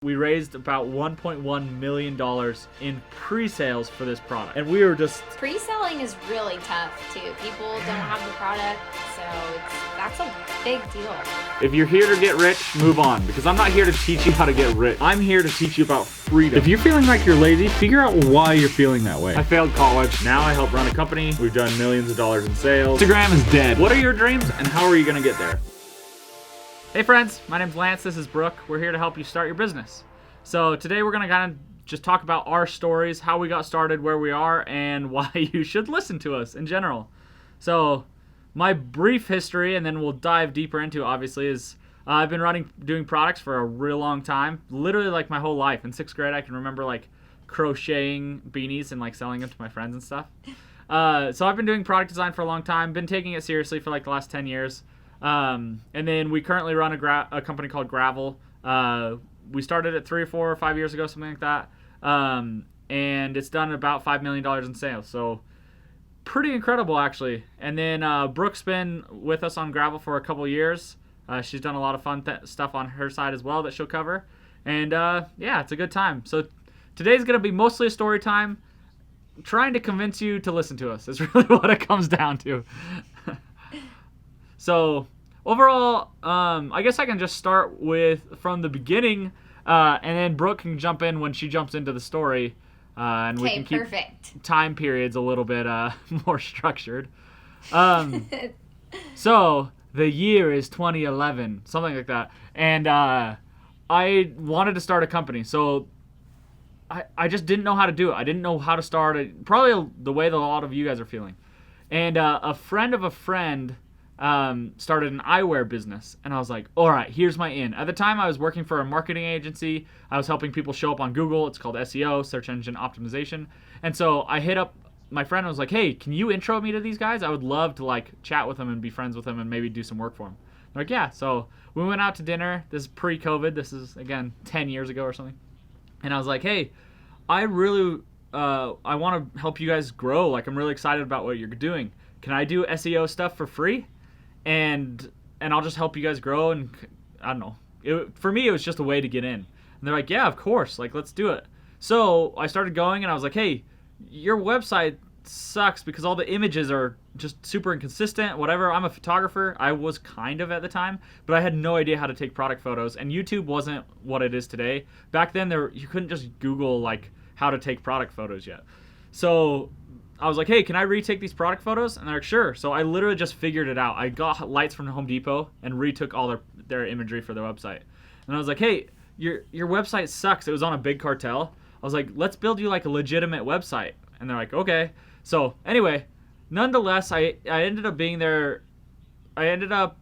We raised about $1.1 million in pre-sales for this product. And we were just... Pre-selling is really tough, too. People don't have the product, so that's a big deal. If you're here to get rich, move on. Because I'm not here to teach you how to get rich. I'm here to teach you about freedom. If you're feeling like you're lazy, figure out why you're feeling that way. I failed college. Now I help run a company. We've done millions of dollars in sales. Instagram is dead. What are your dreams and how are you going to get there? Hey friends, my name's Lance, this is Brooke. We're here to help you start your business. So today we're going to kind of just talk about our stories, how we got started, where we are, and why you should listen to us in general. So my brief history, and then we'll dive deeper into it, obviously, is I've been doing products for a real long time, literally like my whole life. In 6th grade, I can remember like crocheting beanies and like selling them to my friends and stuff. So I've been doing product design for a long time, been taking it seriously for like the last 10 years. And then we currently run a company called Gravel. We started it 3 or 4 or 5 years ago, something like that. And it's done about $5 million in sales. So pretty incredible, actually. And then Brooke's been with us on Gravel for a couple years. She's done a lot of fun stuff on her side as well that she'll cover. And yeah, it's a good time. So today's going to be mostly a story time. Trying to convince you to listen to us is really what it comes down to. So overall, I guess I can just start from the beginning, and then Brooke can jump in when she jumps into the story, and we can keep time periods a little bit more structured. So the year is 2011, something like that, and I wanted to start a company. So I just didn't know how to do it. I didn't know how to start it. Probably the way that a lot of you guys are feeling. And a friend of a friend started an eyewear business, and I was like, all right, here's my in. At the time, I was working for a marketing agency. I was helping people show up on Google. It's called SEO, search engine optimization. And so I hit up my friend and was like, hey, can you intro me to these guys? I would love to like chat with them and be friends with them and maybe do some work for them. They're like, yeah. So we went out to dinner. This is pre-COVID. This is, again, 10 years ago or something. And I was like, hey, I really I want to help you guys grow. Like, I'm really excited about what you're doing. Can I do SEO stuff for free? And I'll just help you guys grow, and I don't know. For me, it was just a way to get in. And they're like, yeah, of course. Like, let's do it. So I started going, and I was like, hey, your website sucks because all the images are just super inconsistent, whatever. I'm a photographer. I was kind of at the time, but I had no idea how to take product photos, and YouTube wasn't what it is today. Back then, you couldn't just Google, like, how to take product photos yet. So I was like, hey, can I retake these product photos? And they're like, sure. So I literally just figured it out. I got lights from Home Depot and retook all their imagery for their website. And I was like, hey, your website sucks. It was on a big cartel. I was like, let's build you like a legitimate website. And they're like, okay. So anyway, nonetheless, I ended up being there. I ended up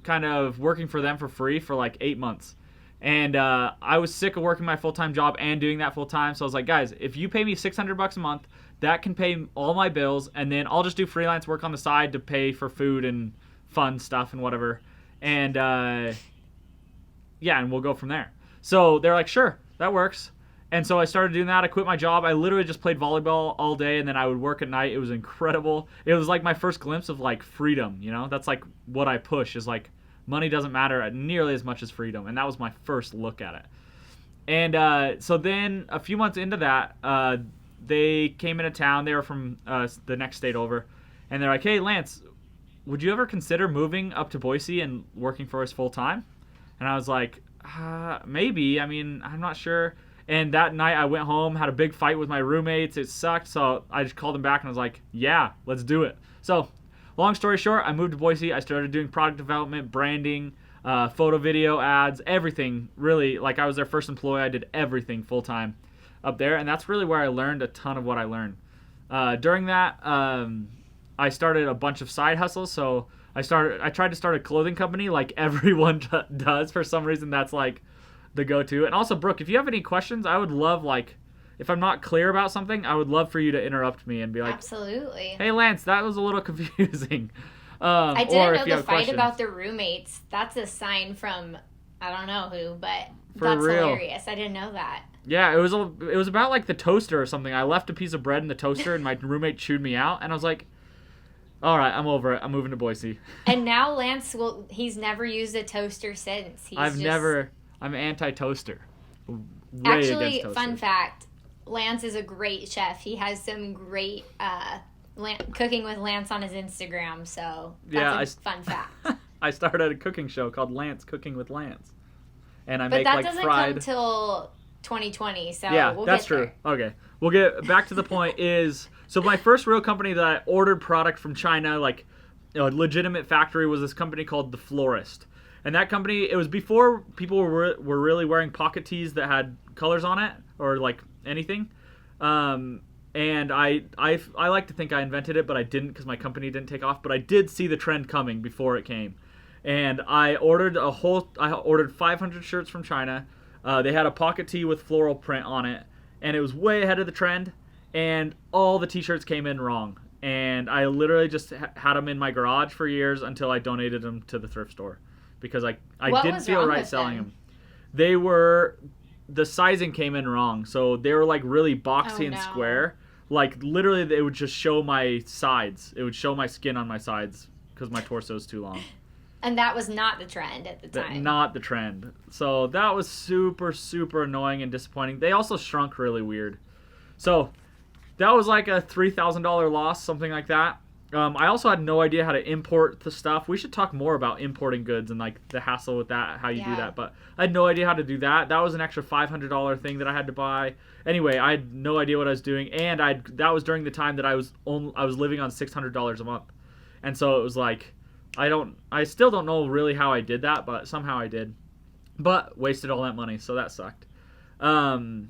kind of working for them for free for like 8 months. And I was sick of working my full-time job and doing that full-time. So I was like, guys, if you pay me $600 a month, that can pay all my bills, and then I'll just do freelance work on the side to pay for food and fun stuff and whatever. And yeah, and we'll go from there. So they're like, sure, that works. And so I started doing that. I quit my job. I literally just played volleyball all day, and then I would work at night. It was incredible. It was like my first glimpse of like freedom, you know? That's like what I push is like money doesn't matter nearly as much as freedom. And that was my first look at it. And so then a few months into that, they came into town. They were from the next state over. And they're like, hey, Lance, would you ever consider moving up to Boise and working for us full time? And I was like, maybe. I mean, I'm not sure. And that night I went home, had a big fight with my roommates. It sucked. So I just called them back and I was like, yeah, let's do it. So long story short, I moved to Boise. I started doing product development, branding, photo, video, ads, everything. Really, like I was their first employee. I did everything full time up there, and that's really where I learned a ton of what I learned. During that, I started a bunch of side hustles. So I tried to start a clothing company like everyone does. For some reason, that's like the go-to. And also, Brooke, if you have any questions, I would love, like, if I'm not clear about something, I would love for you to interrupt me and be like, absolutely. Hey, Lance, that was a little confusing. I didn't know the fight about the roommates. That's a sign from I don't know who, but that's hilarious. I didn't know that. Yeah, it was about like the toaster or something. I left a piece of bread in the toaster and my roommate chewed me out, and I was like, all right, I'm over it. I'm moving to Boise. And now Lance he's never used a toaster since. I'm anti-toaster. way Actually, against toasters. fun fact, Lance is a great chef. He has some great cooking with Lance on his Instagram, so that's a fun fact. I started a cooking show called Lance Cooking with Lance. And I but make that like doesn't fried... come till 2020, so yeah, we'll that's get true. there. Okay. We'll get back to the point is, so my first real company that I ordered product from China, like a legitimate factory, was this company called The Florist. And that company, it was before people were really wearing pocket tees that had colors on it, or like anything. And I like to think I invented it, but I didn't because my company didn't take off. But I did see the trend coming before it came. And I ordered 500 shirts from China. They had a pocket tee with floral print on it, and it was way ahead of the trend. And all the t-shirts came in wrong. And I literally just had them in my garage for years until I donated them to the thrift store because I didn't feel right selling them. The sizing came in wrong, so they were like really boxy and square. Like literally, it would just show my sides. It would show my skin on my sides because my torso is too long. And that was not the trend at the time. Not the trend. So that was super, super annoying and disappointing. They also shrunk really weird. So that was like a $3,000 loss, something like that. I also had no idea how to import the stuff. We should talk more about importing goods and like the hassle with that, how you do that. But I had no idea how to do that. That was an extra $500 thing that I had to buy. Anyway, I had no idea what I was doing, and that was during the time that I was living on $600 a month, and so it was like I still don't know really how I did that, but somehow I did. But wasted all that money, so that sucked. And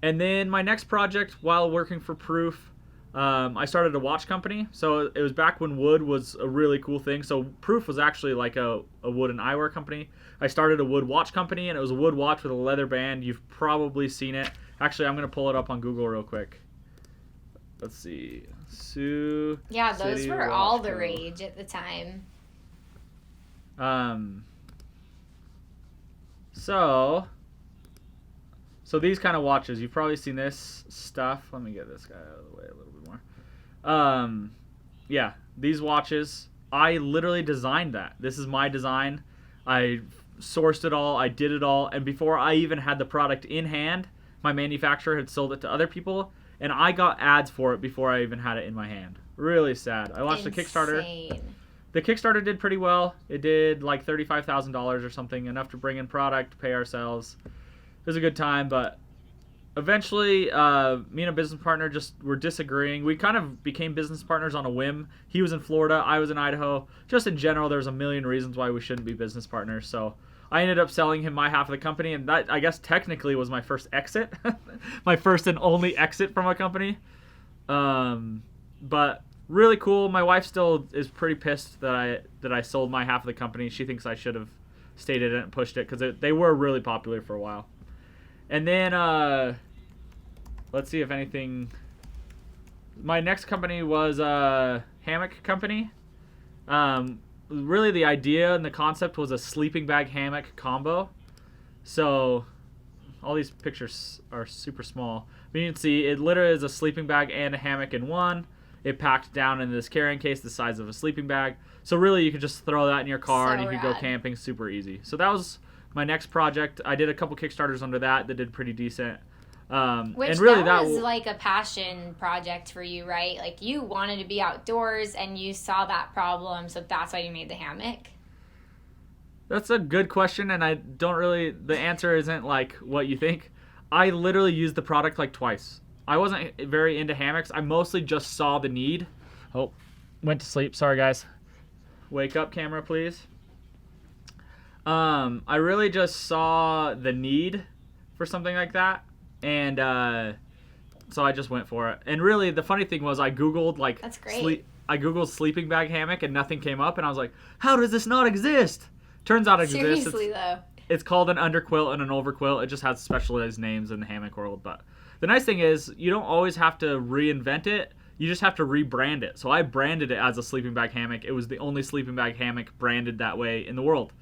then my next project while working for Proof, I started a watch company. So it was back when wood was a really cool thing. So Proof was actually like a wood and eyewear company. I started a wood watch company, and it was a wood watch with a leather band. You've probably seen it. Actually, I'm going to pull it up on Google real quick. Let's see. Yeah, those were all the rage at the time. So these kind of watches, you've probably seen this stuff. Let me get this guy out of the way a little bit more. Yeah, these watches, I literally designed that. This is my design. I sourced it all. I did it all. And before I even had the product in hand, my manufacturer had sold it to other people, and I got ads for it before I even had it in my hand. Really sad. I launched a Kickstarter. The Kickstarter did pretty well. It did like $35,000 or something, enough to bring in product, pay ourselves. It was a good time, but eventually me and a business partner just were disagreeing. We kind of became business partners on a whim. He was in Florida, I was in Idaho. Just in general, there's a million reasons why we shouldn't be business partners. So I ended up selling him my half of the company, and that, I guess, technically was my first exit. My first and only exit from a company. But really cool. My wife still is pretty pissed that I sold my half of the company. She thinks I should have stayed in it and pushed it because they were really popular for a while. And then, let's see if anything... My next company was a hammock company. Really, the idea and the concept was a sleeping bag hammock combo. So, all these pictures are super small. But you can see, it literally is a sleeping bag and a hammock in one. It packed down into this carrying case the size of a sleeping bag. So really, you could just throw that in your car and you could go camping super easy. So that was my next project. I did a couple Kickstarters under that did pretty decent. Which and really that was like a passion project for you, right? Like you wanted to be outdoors and you saw that problem, so that's why you made the hammock. That's a good question, and the answer isn't like what you think. I literally used the product like twice. I wasn't very into hammocks. I mostly just saw the need. Oh, went to sleep. Sorry, guys. Wake up, camera, please. I really just saw the need for something like that. And so I just went for it. And really, the funny thing was I Googled, like... That's great. I Googled sleeping bag hammock, and nothing came up. And I was like, how does this not exist? Turns out it exists. Seriously, though. It's called an underquilt and an overquilt. It just has specialized names in the hammock world. But the nice thing is, you don't always have to reinvent it. You just have to rebrand it. So I branded it as a sleeping bag hammock. It was the only sleeping bag hammock branded that way in the world.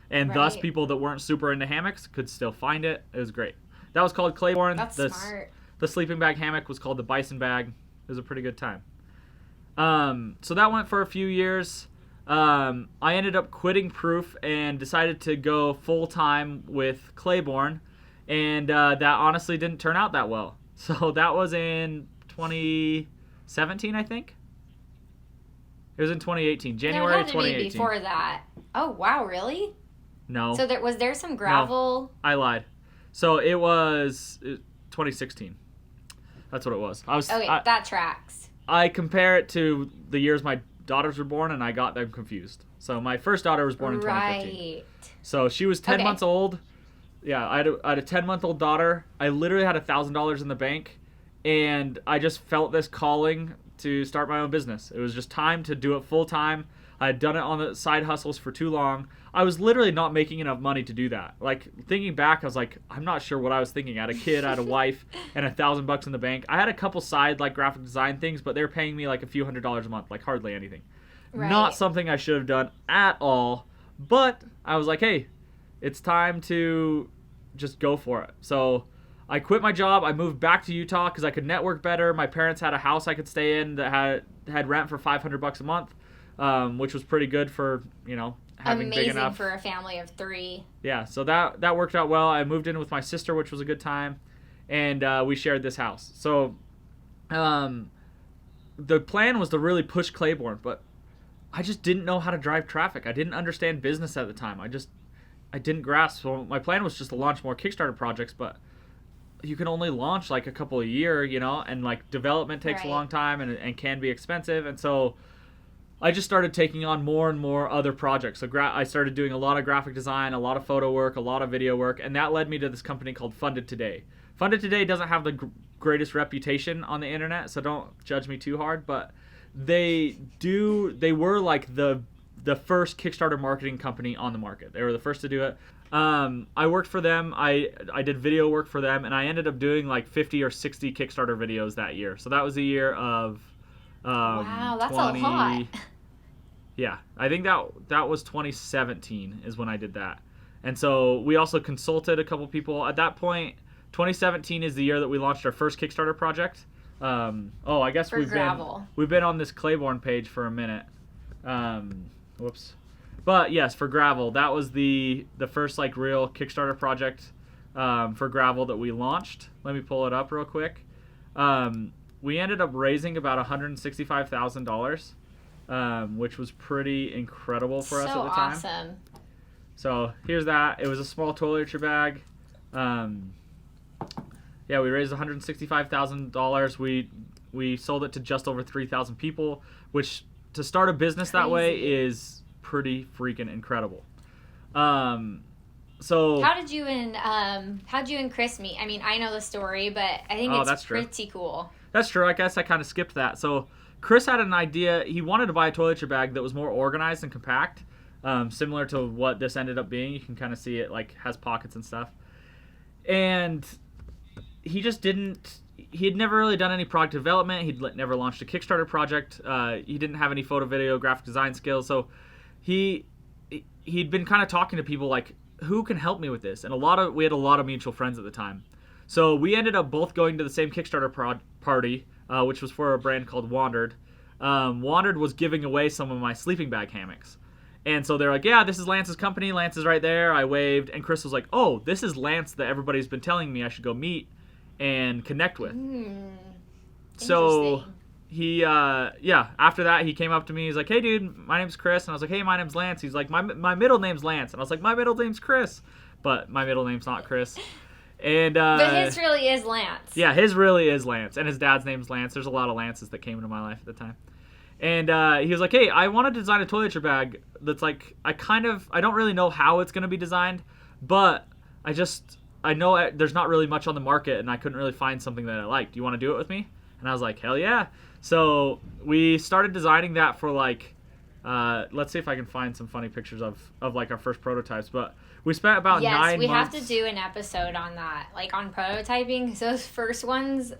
And thus, people that weren't super into hammocks could still find it. It was great. That was called Claiborne. That's smart. The sleeping bag hammock was called the Bison Bag. It was a pretty good time. So that went for a few years. I ended up quitting Proof and decided to go full-time with Claiborne. and that honestly didn't turn out that well. So that was in 2017, I think. It was in 2018, January 2018. No, it had to be before that. Oh, wow, really? No. So was there some gravel? No, I lied. So it was 2016. That's what it was. That tracks. I compare it to the years my daughters were born, and I got them confused. So my first daughter was born in 2015. Right. So she was 10 months old. Yeah, I had a 10-month-old daughter. I literally had $1,000 in the bank, and I just felt this calling to start my own business. It was just time to do it full time. I had done it on the side hustles for too long. I was literally not making enough money to do that. Like, thinking back, I was like, I'm not sure what I was thinking. I had a kid, I had a wife, and $1,000 in the bank. I had a couple side, like, graphic design things, but they were paying me, like, a few $100s a month, like, hardly anything. Right. Not something I should have done at all. But I was like, hey, it's time to just go for it. So I quit my job. I moved back to Utah because I could network better. My parents had a house I could stay in that had rent for $500 a month, which was pretty good for, having amazing big enough. For a family of 3. Yeah, so that worked out well. I moved in with my sister, which was a good time, and we shared this house. So the plan was to really push Claiborne, but I just didn't know how to drive traffic. I didn't understand business at the time. I didn't grasp. So my plan was just to launch more Kickstarter projects, but you can only launch like a couple a year, and like development takes a long time and can be expensive. And so I just started taking on more and more other projects. So I started doing a lot of graphic design, a lot of photo work, a lot of video work, and that led me to this company called Funded Today. Funded Today doesn't have the greatest reputation on the internet, so don't judge me too hard, but they were like the first Kickstarter marketing company on the market. They were the first to do it. I worked for them. I did video work for them, and I ended up doing like 50 or 60 Kickstarter videos that year. So that was the year of wow, that's a lot. Yeah, I think that was 2017 is when I did that. And so we also consulted a couple people. At that point, 2017 is the year that we launched our first Kickstarter project. I guess we've been on this Claiborne page for a minute. Whoops. But yes, for gravel, that was the first like real Kickstarter project for gravel that we launched. Let me pull it up real quick. We ended up raising about $165,000, which was pretty incredible for us at the time. So awesome. So here's that. It was a small toiletry bag. We raised $165,000. We sold it to just over 3,000 people, which to start a business that way is pretty freaking incredible. So how did you and Chris meet? I mean, I know the story, but I think it's pretty cool. That's true. I guess I kind of skipped that. So Chris had an idea. He wanted to buy a toiletry bag that was more organized and compact, similar to what this ended up being. You can kind of see it like has pockets and stuff. And he just didn't. He had never really done any product development. He'd never launched a Kickstarter project. He didn't have any photo, video, graphic design skills. So he'd been kind of talking to people like, who can help me with this? And we had a lot of mutual friends at the time. So we ended up both going to the same Kickstarter party, which was for a brand called Wandered. Wandered was giving away some of my sleeping bag hammocks. And so they're like, yeah, this is Lance's company. Lance is right there. I waved. And Chris was like, oh, this is Lance that everybody's been telling me I should go meet and connect with. So he, after that, he came up to me. He's like, hey, dude, my name's Chris. And I was like, hey, my name's Lance. He's like, my middle name's Lance. And I was like, my middle name's Chris. But my middle name's not Chris. And but his really is Lance. Yeah, his really is Lance. And his dad's name's Lance. There's a lot of Lances that came into my life at the time. And he was like, hey, I want to design a toiletry bag that's like, I don't really know how it's going to be designed, but I know there's not really much on the market, and I couldn't really find something that I liked. Do you want to do it with me? And I was like, hell yeah. So we started designing that for like, let's see if I can find some funny pictures of like our first prototypes. But we spent about 9 months. Yes, we have to do an episode on that, like on prototyping. Because those first ones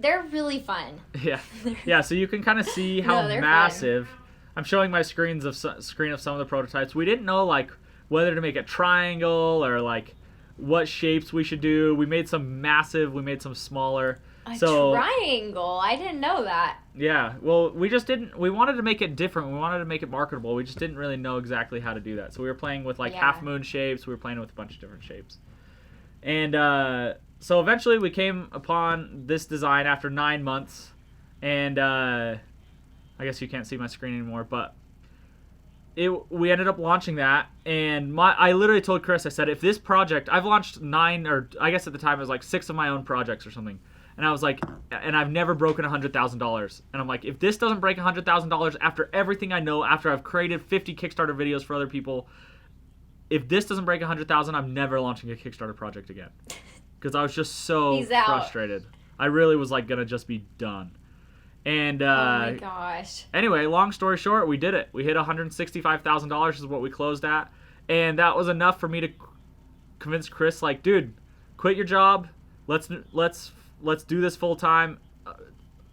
they're really fun. Yeah. Yeah, so you can kind of see how massive. Fun. I'm showing my screen of some of the prototypes. We didn't know like whether to make a triangle or like what shapes we should do. We made some massive, we made some smaller. A triangle? I didn't know that. Yeah. Well, we wanted to make it different. We wanted to make it marketable. We just didn't really know exactly how to do that. So we were playing with like half moon shapes. We were playing with a bunch of different shapes. And so eventually we came upon this design after 9 months. And I guess you can't see my screen anymore, but we ended up launching that. And I literally told Chris, I said, if this project, I've launched 9, or I guess at the time it was like 6 of my own projects or something. And I was like, and I've never broken $100,000. And I'm like, if this doesn't break $100,000 after everything I know, after I've created 50 Kickstarter videos for other people, if this doesn't break 100,000, I'm never launching a Kickstarter project again. Because I was just so frustrated. I really was like gonna just be done. And oh my gosh. Anyway, long story short, we did it. We hit $165,000 is what we closed at, and that was enough for me to convince Chris, like, dude, quit your job. Let's do this full time.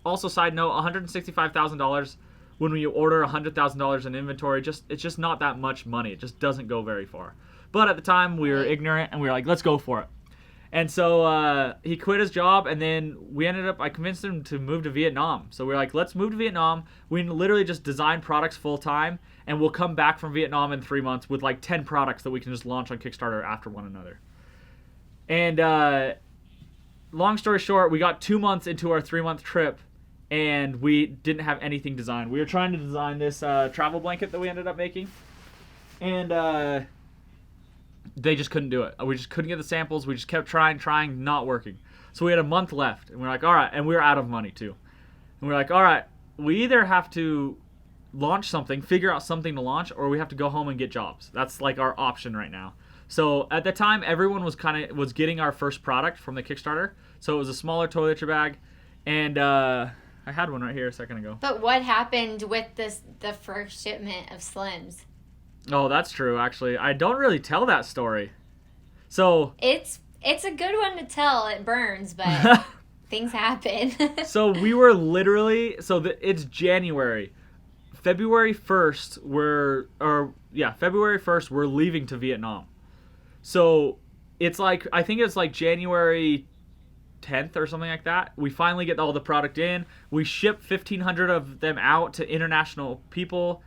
Also, side note, $165,000 when you order $100,000 in inventory, it's just not that much money. It just doesn't go very far. But at the time, we were ignorant, and we were like, let's go for it. And so he quit his job, and then I convinced him to move to Vietnam. So we were like, let's move to Vietnam. We literally just design products full time, and we'll come back from Vietnam in 3 months with like 10 products that we can just launch on Kickstarter after one another. And long story short, we got 2 months into our 3-month trip, and we didn't have anything designed. We were trying to design this travel blanket that we ended up making, and they just couldn't do it. We just couldn't get the samples. We just kept trying, not working. So we had a month left, and we're like, all right, and we were out of money too. And we're like, all right, we either have to launch something, figure out something to launch, or we have to go home and get jobs. That's like our option right now. So at the time, everyone was getting our first product from the Kickstarter. So it was a smaller toiletry bag, and I had one right here a second ago. But what happened with the first shipment of Slims? Oh, that's true, actually. I don't really tell that story. So it's a good one to tell. It burns, but things happen. So we were literally, it's January. February 1st, we're leaving to Vietnam. So it's like, I think it's like January 10th or something like that. We finally get all the product in. We ship 1,500 of them out to international people,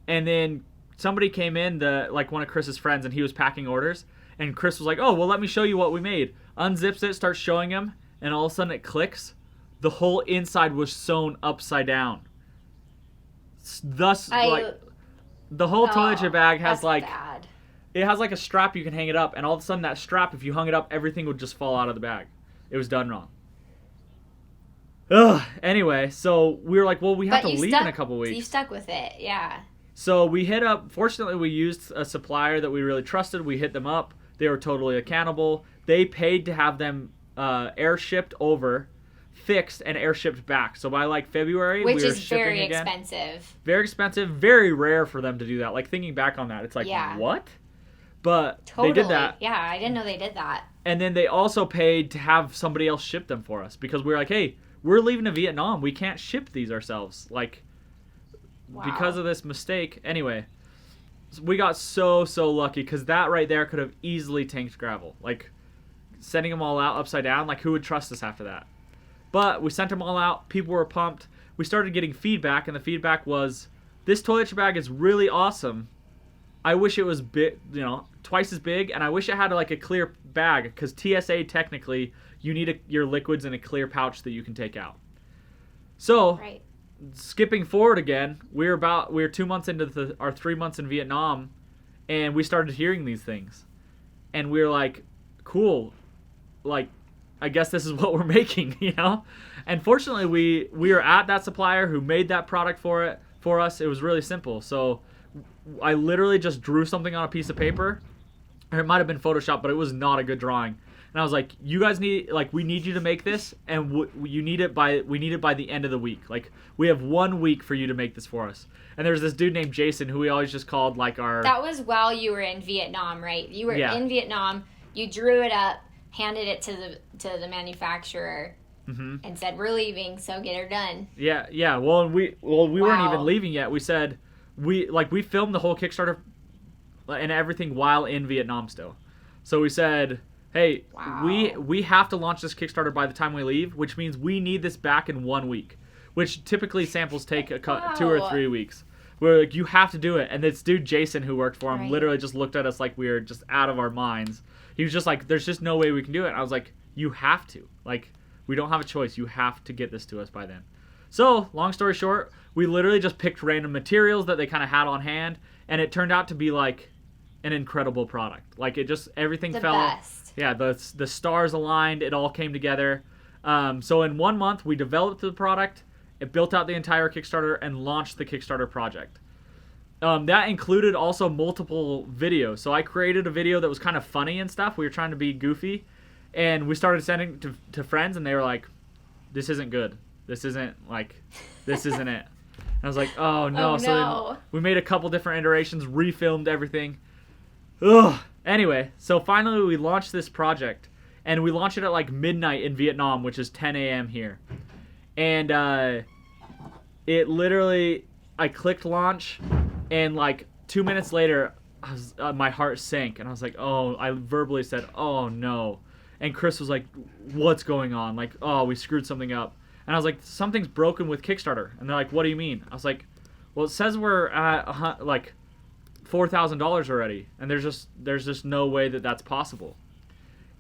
and then somebody came in, one of Chris's friends, and he was packing orders. And Chris was like, oh, well, let me show you what we made. Unzips it, starts showing him, and all of a sudden it clicks. The whole inside was sewn upside down. Thus, the whole toiletry bag has bad. It has like a strap you can hang it up, and all of a sudden that strap, if you hung it up, everything would just fall out of the bag. It was done wrong. Ugh. Anyway, so we were like, well, we have to leave in a couple weeks. You stuck with it, yeah. So we hit up, fortunately we used a supplier that we really trusted. We hit them up. They were totally accountable. They paid to have them air shipped over, fixed, and air shipped back. So by like February, which we were is shipping very again. expensive. Very expensive. Very rare for them to do that. Like thinking back on that, it's like, what? But totally. They did that. Yeah, I didn't know they did that. And then they also paid to have somebody else ship them for us, because we were like, hey, we're leaving to Vietnam. We can't ship these ourselves. Because of this mistake. Anyway, we got so lucky, because that right there could have easily tanked gravel. Like, sending them all out upside down, like, who would trust us after that? But we sent them all out. People were pumped. We started getting feedback, and the feedback was, this toiletry bag is really awesome. I wish it was big, twice as big, and I wish it had like a clear bag, because TSA technically you need your liquids in a clear pouch that you can take out. So, skipping forward again, we were 2 months into our 3 months in Vietnam, and we started hearing these things, and we were like, cool, like, I guess this is what we're making, And fortunately, we were at that supplier who made that product for us. It was really simple. So I literally just drew something on a piece of paper, or it might have been Photoshop, but it was not a good drawing. And I was like, you guys we need you to make this, and we need it by the end of the week. Like, we have 1 week for you to make this for us. And there's this dude named Jason who we always just called like our... That was while you were in Vietnam, right? You were in Vietnam, you drew it up, handed it to the manufacturer, and said, we're leaving, so get her done. Yeah. Well, we weren't even leaving yet. We said, we filmed the whole Kickstarter and everything while in Vietnam still. So we said, hey, we have to launch this Kickstarter by the time we leave, which means we need this back in 1 week, which typically samples take 2 or 3 weeks. We're like, you have to do it. And this dude, Jason, who worked for him, literally just looked at us like we were just out of our minds. He was just like, there's just no way we can do it. And I was like, you have to. Like, we don't have a choice. You have to get this to us by then. So, long story short, we literally just picked random materials that they kind of had on hand, and it turned out to be like an incredible product. Like, it just, everything the fell. Best. Yeah, the stars aligned. It all came together. So in 1 month, we developed the product, it built out the entire Kickstarter, and launched the Kickstarter project. That included also multiple videos. So I created a video that was kind of funny and stuff. We were trying to be goofy, and we started sending to friends, and they were like, "This isn't good. This isn't it." And I was like, "Oh no!" Oh, so no. then we made a couple different iterations, refilmed everything. Ugh. Anyway, so finally we launched this project, and we launched it at like midnight in Vietnam, which is 10 a.m. here. And it literally, I clicked launch, and like 2 minutes later, my heart sank, and I was like, oh, I verbally said, oh no. And Chris was like, what's going on? Like, oh, we screwed something up. And I was like, something's broken with Kickstarter. And they're like, what do you mean? I was like, well, it says we're at like $4,000 already, and there's just no way that that's possible.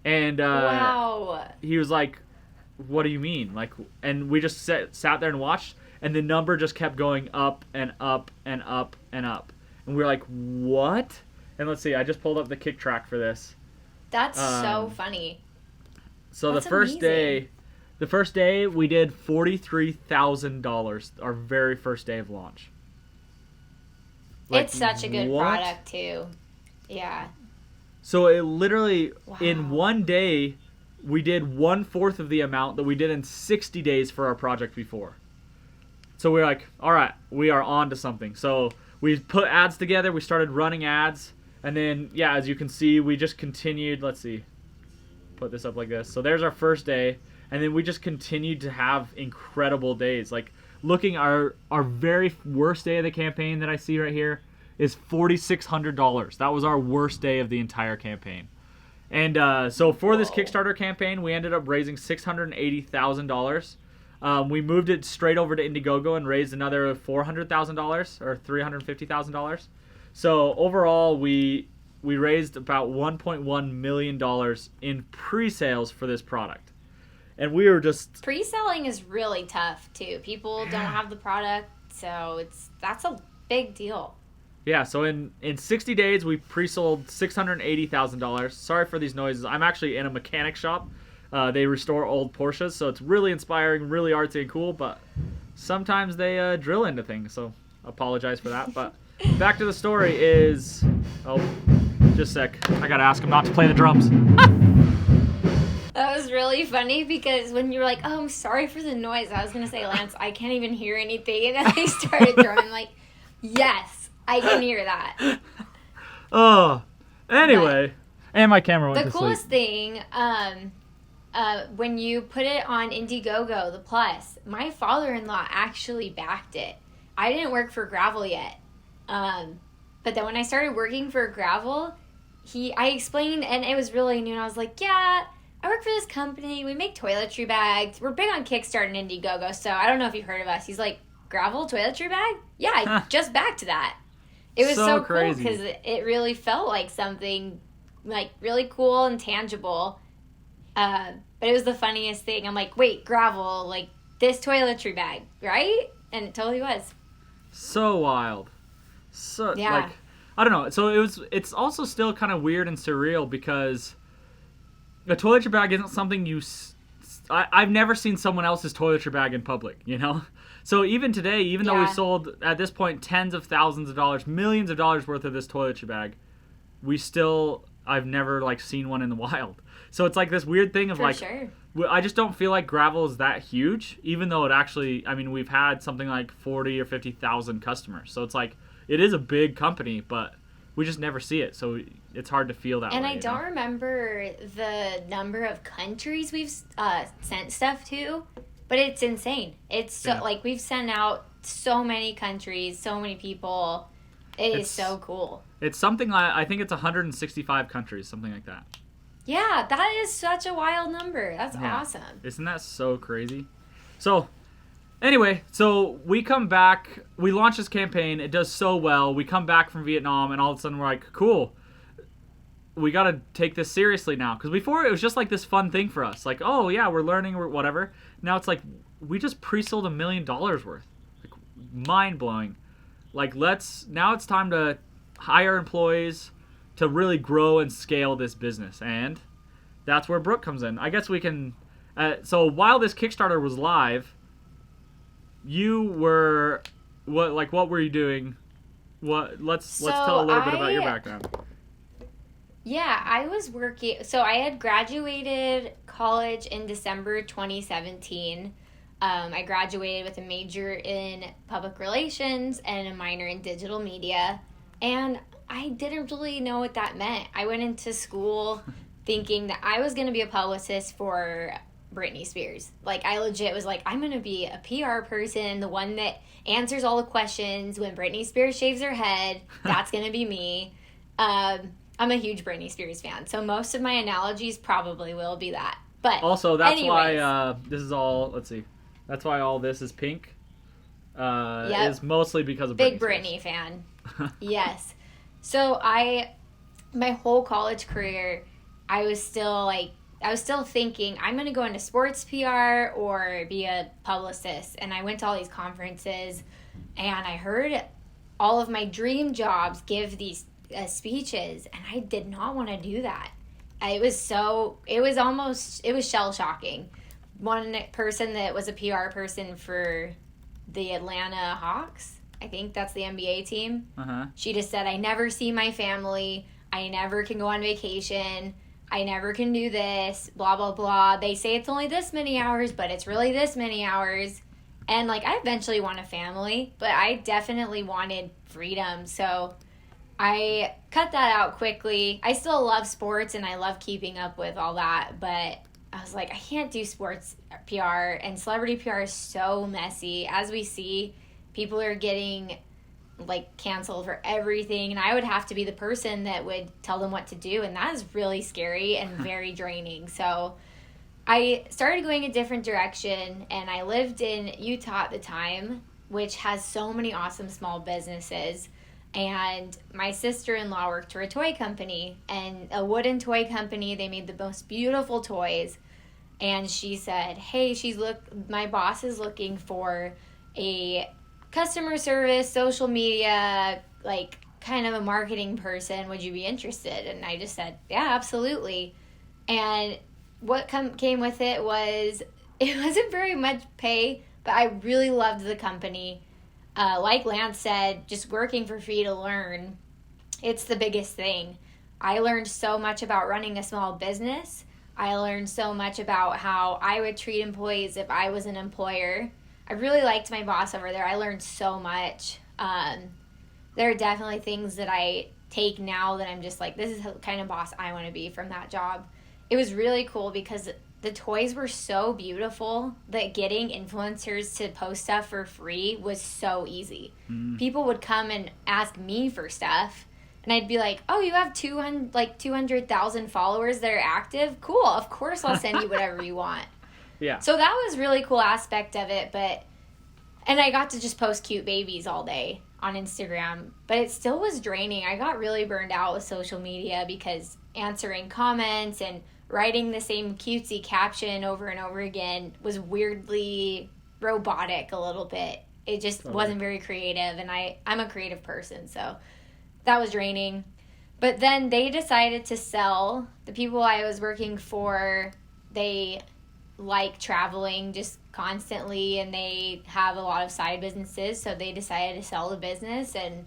And wow. He was like, what do you mean? Like, and we just sat there and watched, and the number just kept going up and up and up and up. And we were like, what? And let's see, I just pulled up the kick track for this. That's so funny. So That's the first amazing. the first day we did $43,000, our very first day of launch. Like, it's such a good what? product too. Yeah. So it literally, Wow. in 1 day, we did 1/4 of the amount that we did in 60 days for our project before. So we were like, all right, we are on to something. So we put ads together, we started running ads, and then, yeah, as you can see, we just continued. Let's see, put this up like this. So there's our first day, and then we just continued to have incredible days. Like, looking our very worst day of the campaign that I see right here is $4,600. That was our worst day of the entire campaign. And so for this Kickstarter campaign, we ended up raising $680,000. We moved it straight over to Indiegogo and raised another $400,000 or $350,000. So overall, we raised about $1.1 million in pre-sales for this product. And we were just... Pre-selling is really tough, too. People don't have the product, so that's a big deal. Yeah, so in 60 days, we pre-sold $680,000. Sorry for these noises. I'm actually in a mechanic shop. They restore old Porsches, so it's really inspiring, really artsy and cool, but sometimes they drill into things, so apologize for that. But back to the story is... Oh, just a sec. I gotta ask him not to play the drums. That was really funny because when you were like, oh, I'm sorry for the noise, I was going to say, Lance, I can't even hear anything. And then they started throwing, like, yes, I can hear that. Oh, anyway. And my camera went to The sleep. coolest thing, when you put it on Indiegogo, the Plus, my father-in-law actually backed it. I didn't work for Gravel yet. But then when I started working for Gravel, I explained, and it was really new, and I was like, yeah, I work for this company. We make toiletry bags. We're big on Kickstarter and Indiegogo, so I don't know if you've heard of us. He's like, Gravel toiletry bag? Yeah, I just backed that. It was so cool because it really felt like something like really cool and tangible. But it was the funniest thing. I'm like, wait, Gravel, like this toiletry bag, right? And it totally was. So wild. So, yeah. like, I don't know. So it's also still kind of weird and surreal because a toiletry bag isn't something I've never seen someone else's toiletry bag in public, you know? So even today, even though we sold, at this point, tens of thousands of dollars, millions of dollars worth of this toiletry bag, I've never, like, seen one in the wild. So it's like this weird thing of, sure. I just don't feel like Gravel is that huge, even though it actually, I mean, we've had something like 40 or 50,000 customers. So it's like, it is a big company, but we just never see it. So it's hard to feel that way. And I don't remember the number of countries we've sent stuff to, but it's insane. It's so like we've sent out so many countries, so many people. It's so cool. It's something I think it's 165 countries, something like that. Yeah, that is such a wild number. That's awesome. Isn't that so crazy? So, anyway, so we come back, we launch this campaign, it does so well, we come back from Vietnam, and all of a sudden we're like, cool. we got to take this seriously now. Because before, it was just like this fun thing for us. Like, oh, yeah, we're learning, or whatever. Now it's like, we just pre-sold $1 million worth. Like, mind-blowing. Like, now it's time to hire employees to really grow and scale this business. And that's where Brooke comes in. I guess we can... so while this Kickstarter was live, you were... What were you doing? Let's tell a little bit about your background. Yeah, I was working. So I had graduated college in December 2017. I graduated with a major in public relations and a minor in digital media. And I didn't really know what that meant. I went into school thinking that I was going to be a publicist for Britney Spears. Like, I legit was like, I'm going to be a PR person, the one that answers all the questions when Britney Spears shaves her head. That's going to be me. I'm a huge Britney Spears fan, so most of my analogies probably will be that. But also, that's why this is all. Let's see, that's why all this is pink. Is mostly because of big Britney Britney fan. Yes. So my whole college career, I was still thinking I'm gonna go into sports PR or be a publicist, and I went to all these conferences, and I heard all of my dream jobs give these speeches, and I did not want to do that. It was shell shocking. One person that was a PR person for the Atlanta Hawks, I think that's the NBA team. She just said, I never see my family, I never can go on vacation, I never can do this, blah blah blah. They say it's only this many hours, but it's really this many hours. And like, I eventually want a family, but I definitely wanted freedom, so I cut that out quickly. I still love sports and I love keeping up with all that, but I was like, I can't do sports PR, and celebrity PR is so messy. As we see, people are getting like canceled for everything, and I would have to be the person that would tell them what to do, and that is really scary and very draining. So I started going a different direction, and I lived in Utah at the time, which has so many awesome small businesses. And my sister-in-law worked for a toy company, and a wooden toy company. They made the most beautiful toys. And she said, hey, my boss is looking for a customer service, social media, like kind of a marketing person. Would you be interested? And I just said, yeah, absolutely. And what came with it wasn't very much pay, but I really loved the company. Like Lance said, just working for free to learn, it's the biggest thing. I learned so much about running a small business. I learned so much about how I would treat employees if I was an employer. I really liked my boss over there. I learned so much. There are definitely things that I take now that I'm just like, this is the kind of boss I want to be from that job. It was really cool because the toys were so beautiful that getting influencers to post stuff for free was so easy. People would come and ask me for stuff, and I'd be like, oh, you have 200,000 followers that are active? Cool, of course I'll send you whatever you want. Yeah. So that was really cool aspect of it, and I got to just post cute babies all day on Instagram, but it still was draining. I got really burned out with social media because answering comments and writing the same cutesy caption over and over again was weirdly robotic a little bit. It just wasn't very creative, and I'm a creative person, so that was draining. But then they decided to sell. The people I was working for, they like traveling just constantly, and they have a lot of side businesses, so they decided to sell the business, and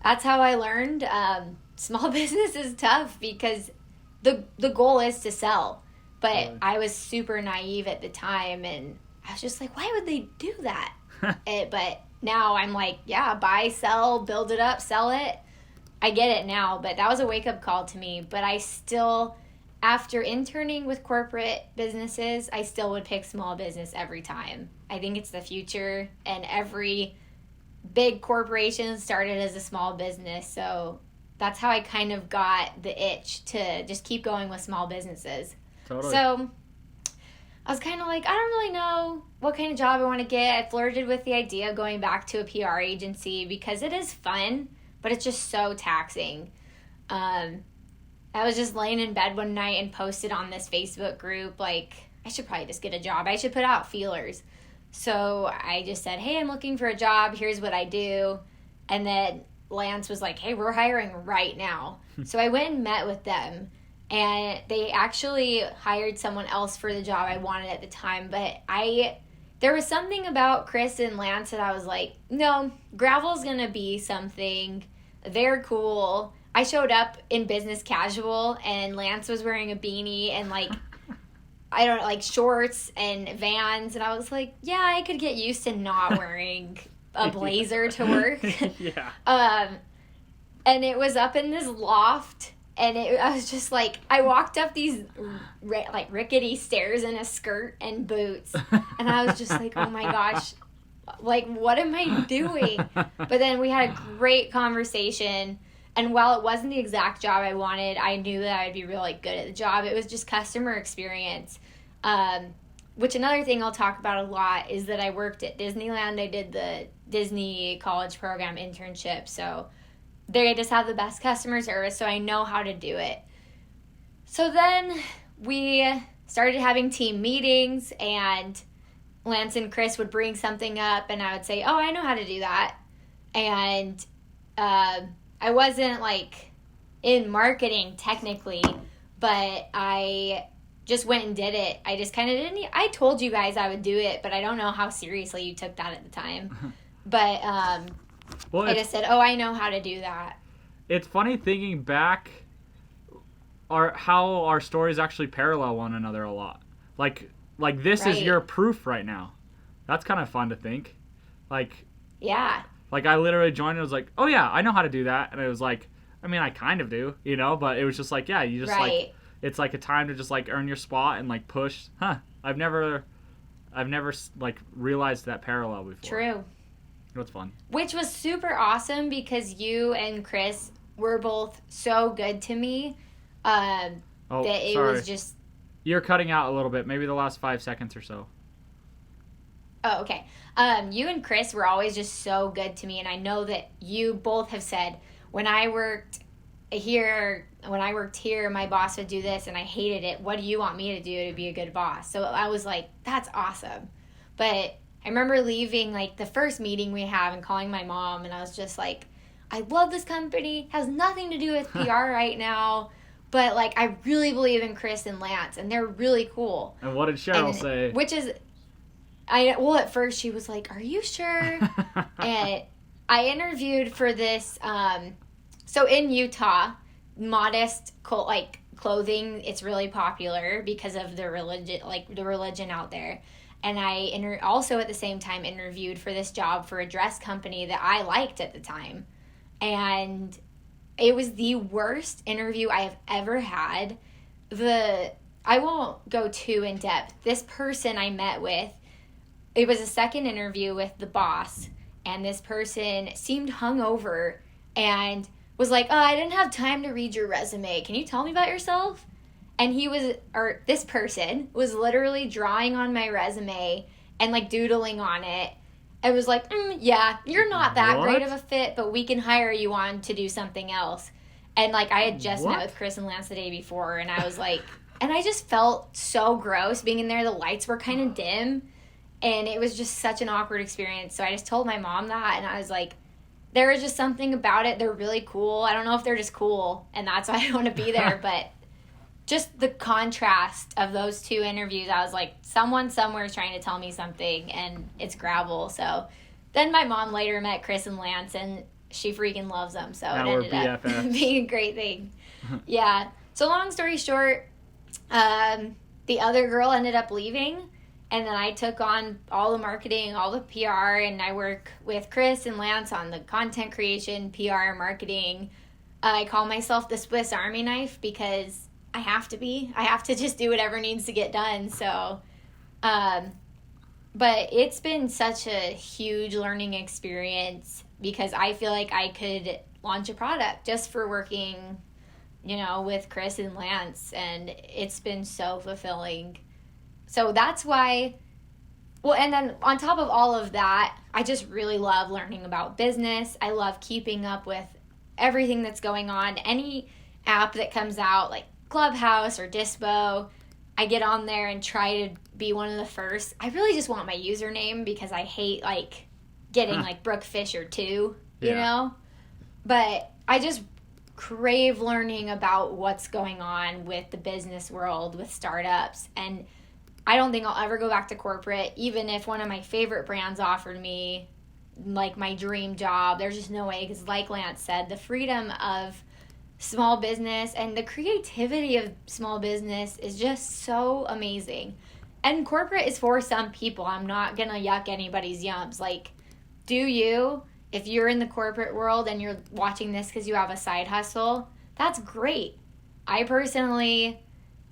that's how I learned small business is tough because the goal is to sell. But I was super naive at the time, and I was just like, why would they do that? But now I'm like, yeah, buy, sell, build it up, sell it. I get it now, but that was a wake-up call to me. But I still, after interning with corporate businesses, I still would pick small business every time. I think it's the future, and every big corporation started as a small business, so that's how I kind of got the itch to just keep going with small businesses. Totally. So I was kind of like, I don't really know what kind of job I want to get. I flirted with the idea of going back to a PR agency because it is fun, but it's just so taxing. I was just laying in bed one night and posted on this Facebook group, like, I should probably just get a job. I should put out feelers. So I just said, hey, I'm looking for a job. Here's what I do. And then Lance was like, hey, we're hiring right now. So I went and met with them. And they actually hired someone else for the job I wanted at the time. But there was something about Chris and Lance that I was like, no, gravel's going to be something. They're cool. I showed up in business casual, and Lance was wearing a beanie and, like, I don't know, like, shorts and Vans. And I was like, yeah, I could get used to not wearing a blazer to work. Yeah. And it was up in this loft. And I was just like, I walked up these like rickety stairs in a skirt and boots. And I was just like, oh my gosh, like, what am I doing? But then we had a great conversation. And while it wasn't the exact job I wanted, I knew that I'd be really good at the job. It was just customer experience. Which another thing I'll talk about a lot is that I worked at Disneyland. I did the Disney College Program internship. So they just have the best customer service, so I know how to do it. So then we started having team meetings, and Lance and Chris would bring something up, and I would say, oh, I know how to do that. And I wasn't, like, in marketing technically, but I just went and did it. I just kind of didn't. I told you guys I would do it, but I don't know how seriously you took that at the time. But well, I just said, oh, I know how to do that. It's funny thinking back how our stories actually parallel one another a lot. Like this is your proof right now. That's kind of fun to think. Like, yeah. Like, I literally joined and was like, oh, yeah, I know how to do that. And it was like, I mean, I kind of do, you know? But it was just like, yeah, you just, like, it's like a time to just, like, earn your spot and, like, push. I've never, like, realized that parallel before. True. It was fun. Which was super awesome because you and Chris were both so good to me that it was just... You're cutting out a little bit. Maybe the last 5 seconds or so. Oh, okay. You and Chris were always just so good to me, and I know that you both have said, when I worked here, my boss would do this, and I hated it. What do you want me to do to be a good boss? So I was like, that's awesome. But I remember leaving, like, the first meeting we have and calling my mom, and I was just like, I love this company, has nothing to do with PR right now, but, like, I really believe in Chris and Lance, and they're really cool. And what did Cheryl say? Which is... at first she was like, are you sure? And I interviewed for this, so in Utah, modest, clothing, it's really popular because of the religion out there. And I also at the same time interviewed for this job for a dress company that I liked at the time. And it was the worst interview I have ever had. I won't go too in depth. This person I met with, it was a second interview with the boss, and this person seemed hungover and was like, oh, I didn't have time to read your resume. Can you tell me about yourself? And this person was literally drawing on my resume and, like, doodling on it. It was like, yeah, you're not that great of a fit, but we can hire you on to do something else. And, like, I had just met with Chris and Lance the day before, and I was like, and I just felt so gross being in there. The lights were kind of dim. And it was just such an awkward experience. So I just told my mom that, and I was like, there is just something about it. They're really cool. I don't know if they're just cool, and that's why I want to be there. But just the contrast of those two interviews, I was like, someone somewhere is trying to tell me something, and it's gravel. So then my mom later met Chris and Lance, and she freaking loves them. So now it ended up being a great thing. Yeah. So long story short, the other girl ended up leaving. And then I took on all the marketing, all the PR, and I work with Chris and Lance on the content creation, PR, marketing. I call myself the Swiss Army knife because I have to be. I have to just do whatever needs to get done. So, but it's been such a huge learning experience because I feel like I could launch a product just for working, with Chris and Lance. And it's been so fulfilling. So that's why, and then on top of all of that, I just really love learning about business. I love keeping up with everything that's going on. app that comes out, like Clubhouse or Dispo. I get on there and try to be one of the first. I really just want my username because I hate like getting like Brooke Fisher too, you know? But I just crave learning about what's going on with the business world, with startups. And I don't think I'll ever go back to corporate, even if one of my favorite brands offered me like my dream job. There's just no way, because like Lance said, the freedom of small business and the creativity of small business is just so amazing. And corporate is for some people. I'm not gonna yuck anybody's yums. Like, do you? If you're in the corporate world and you're watching this because you have a side hustle, that's great. I personally,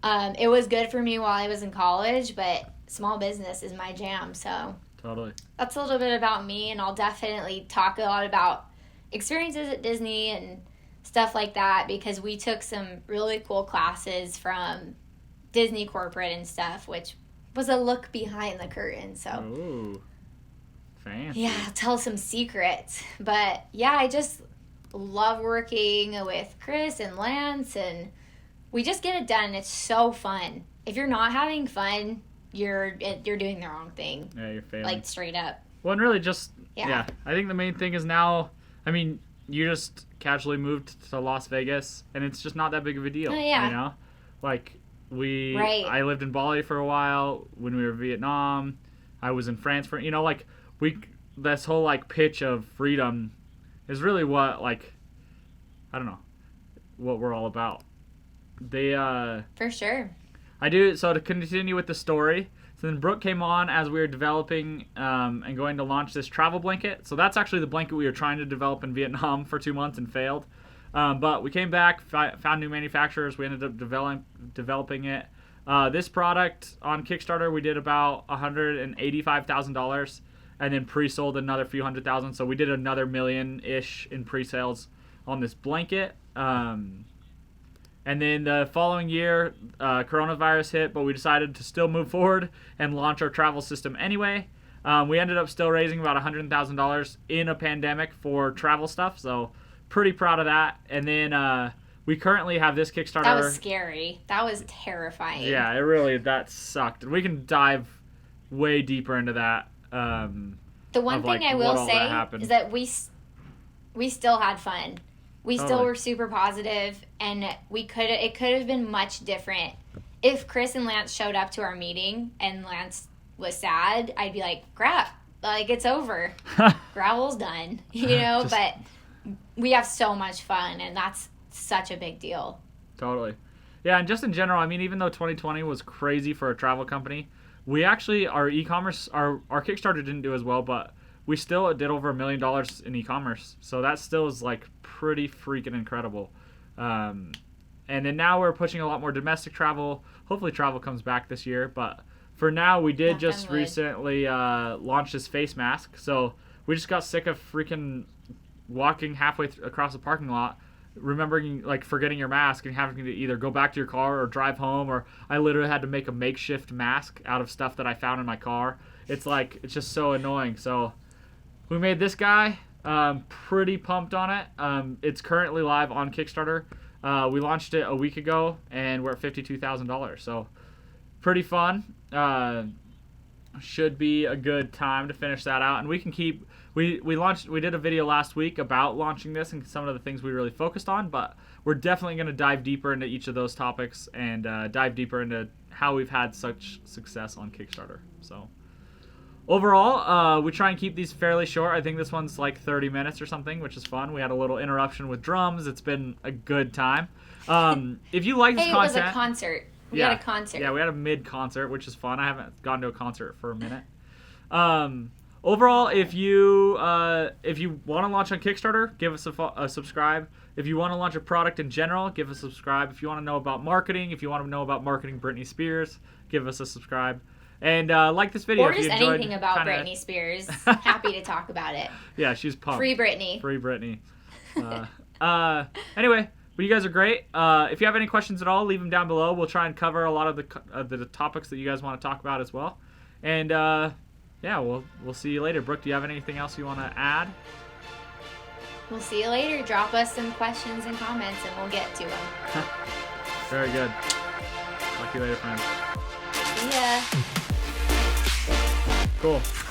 it was good for me while I was in college, but small business is my jam. So Totally. that's a little bit about me, and I'll definitely talk a lot about experiences at Disney and stuff like that, because we took some really cool classes from Disney corporate and stuff, which was a look behind the curtain. So Ooh. Fancy. yeah, I'll tell some secrets. But yeah, I just love working with Chris and Lance, and we just get it done. It's so fun. If you're not having fun, you're doing the wrong thing. Yeah, you're failing. Like, straight up. Well, and really just, I think the main thing is now, I mean, you just casually moved to Las Vegas, and it's just not that big of a deal. Yeah. You know? Like, Right. I lived in Bali for a while when we were in Vietnam. I was in France for, you know, like, this whole, like, pitch of freedom is really what, like, I don't know, what we're all about. For sure. So to continue with the story, so then Brooke came on as we were developing and going to launch this travel blanket. So that's actually the blanket we were trying to develop in Vietnam for 2 months and failed. But we came back, found new manufacturers. We ended up developing it. This product on Kickstarter, we did about $185,000 and then pre-sold another few hundred thousand. So we did another million-ish in pre-sales on this blanket. And then the following year, coronavirus hit, but we decided to still move forward and launch our travel system anyway. We ended up still raising about $100,000 in a pandemic for travel stuff, so pretty proud of that. And then we currently have this Kickstarter. That was scary. That was terrifying. Yeah, that sucked. And we can dive way deeper into that. The one thing I will say is that we still had fun. We still were super positive, and it could have been much different. If Chris and Lance showed up to our meeting and Lance was sad, I'd be like, crap, like, it's over. Gravel's done, you know? But we have so much fun, and that's such a big deal. Totally. Yeah, and just in general, I mean, even though 2020 was crazy for a travel company, we actually, our e-commerce, our Kickstarter didn't do as well, but we still did over $1 million in e-commerce. So that still is, like, pretty freaking incredible. And then now we're pushing a lot more domestic travel. Hopefully travel comes back this year. But for now, we did just recently launch this face mask. So we just got sick of freaking walking halfway across the parking lot, remembering, like, forgetting your mask and having to either go back to your car or drive home. Or I literally had to make a makeshift mask out of stuff that I found in my car. It's just so annoying. So we made this guy. Pretty pumped on it. It's currently live on Kickstarter. We launched it a week ago, and we're at $52,000. So pretty fun. Should be a good time to finish that out. And we can keep. We did a video last week about launching this and some of the things we really focused on. But we're definitely going to dive deeper into each of those topics and dive deeper into how we've had such success on Kickstarter. So overall, we try and keep these fairly short. I think this one's like 30 minutes or something, which is fun. We had a little interruption with drums. It's been a good time. If you like this content... It was a concert. We had a concert. Yeah, we had a mid-concert, which is fun. I haven't gone to a concert for a minute. Overall, if you want to launch on Kickstarter, give us a subscribe. If you want to launch a product in general, give us a subscribe. If you want to know about marketing, if you want to know about marketing Britney Spears, give us a subscribe. And like this video. Or just anything about Britney Spears. Happy to talk about it. Yeah, she's pumped. Free Britney. Free Britney. Anyway, but you guys are great. If you have any questions at all, leave them down below. We'll try and cover a lot of the topics that you guys want to talk about as well. And yeah, we'll see you later. Brooke, do you have anything else you want to add? We'll see you later. Drop us some questions and comments, and we'll get to them. Very good. Talk to you later, friends. See ya. Cool.